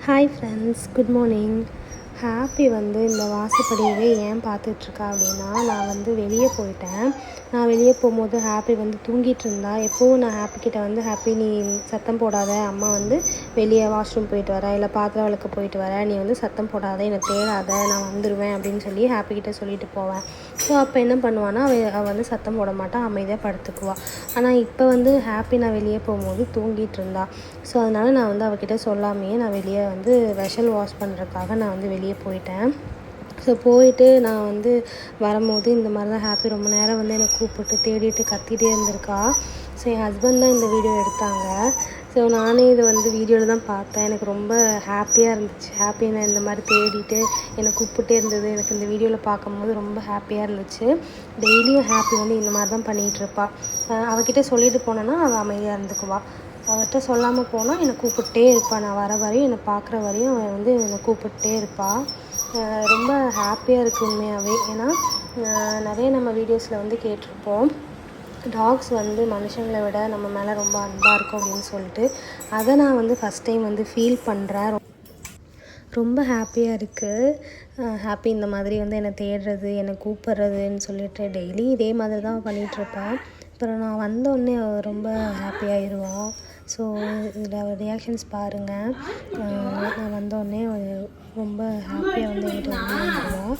Hi friends, good morning. Happy வந்து இந்த வாசப்படியவே ஏன் பார்த்துட்ருக்கா அப்படின்னா, நான் வந்து வெளியே போயிட்டேன். நான் வெளியே போகும்போது ஹாப்பி வந்து தூங்கிட்டு இருந்தா. எப்போவும் நான் ஹாப்பிக்கிட்ட வந்து, ஹாப்பி நீ சத்தம் போடாத, அம்மா வந்து வெளியே வாஷ்ரூம் போயிட்டு வரேன், இல்லை பாத்திரம் விளக்க போயிட்டு வரேன், நீ வந்து சத்தம் போடாத, என்னை தேடாத, நான் வந்துடுவேன் அப்படின்னு சொல்லி ஹாப்பிக்கிட்ட சொல்லிட்டு போவேன். ஸோ அப்போ என்ன பண்ணுவான்னா, அவள் வந்து சத்தம் போட மாட்டாள், அமைதியாக படுத்துக்குவாள். ஆனால் இப்போ வந்து ஹாப்பி நான் வெளியே போகும்போது தூங்கிட்டு இருந்தா. ஸோ அதனால் நான் வந்து அவகிட்ட சொல்லாமையே நான் வெளியே வந்து வெஷல் வாஷ் பண்ணுறதுக்காக நான் வந்து வெளியே போயிட்டேன். ஸோ போயிட்டு நான் வந்து வரும்போது இந்த மாதிரி தான் ஹாப்பி ரொம்ப நேரம் வந்து என்னை கூப்பிட்டு தேடிட்டு கத்திகிட்டே இருந்திருக்கா. ஸோ என் ஹஸ்பண்ட் தான் இந்த வீடியோ எடுத்தாங்க. ஸோ நானே இதை வந்து வீடியோவில் தான் பார்த்தேன். எனக்கு ரொம்ப ஹாப்பியாக இருந்துச்சு. ஹாப்பி நான் இந்த மாதிரி தேடிட்டு என்னை கூப்பிட்டே இருந்தது. எனக்கு இந்த வீடியோவில் பார்க்கும்போது ரொம்ப ஹாப்பியாக இருந்துச்சு. டெய்லியும் ஹாப்பி வந்து இந்த மாதிரி தான் பண்ணிகிட்ருப்பா. அவகிட்ட சொல்லிட்டு போனேன்னா அவள் அமைதியாக இருந்துக்குவாள். அவர்கிட்ட சொல்லாமல் போனால் என்னை கூப்பிட்டே இருப்பாள். நான் வர வரையும், என்னை பார்க்குற வரையும் அவள் வந்து என்னை கூப்பிட்டே இருப்பாள். ரொம்ப ஹாப்பியாக இருக்குது உண்மையாகவே. ஏன்னா நிறைய நம்ம வீடியோஸில் வந்து கேட்டிருப்போம், டாக்ஸ் வந்து மனுஷங்களை விட நம்ம மேலே ரொம்ப அன்பாக இருக்கும் அப்படின்னு சொல்லிட்டு. அதை நான் வந்து ஃபஸ்ட் டைம் வந்து ஃபீல் பண்ணுறேன். ரொம்ப ஹாப்பியாக இருக்குது. ஹாப்பி இந்த மாதிரி வந்து என்னை தேடுறது, என்னை கூப்பிட்றதுன்னு சொல்லிட்டு டெய்லி இதே மாதிரி தான் பண்ணிகிட்ருப்பேன். அப்புறம் நான் வந்தோடனே ரொம்ப ஹாப்பியாகிடுவாள். ஸோ இதில் ரியாக்ஷன்ஸ் பாருங்கள். நான் வந்தோடனே ரொம்ப ஹாப்பியாக வந்து என்கிட்ட வந்துடுவாள்.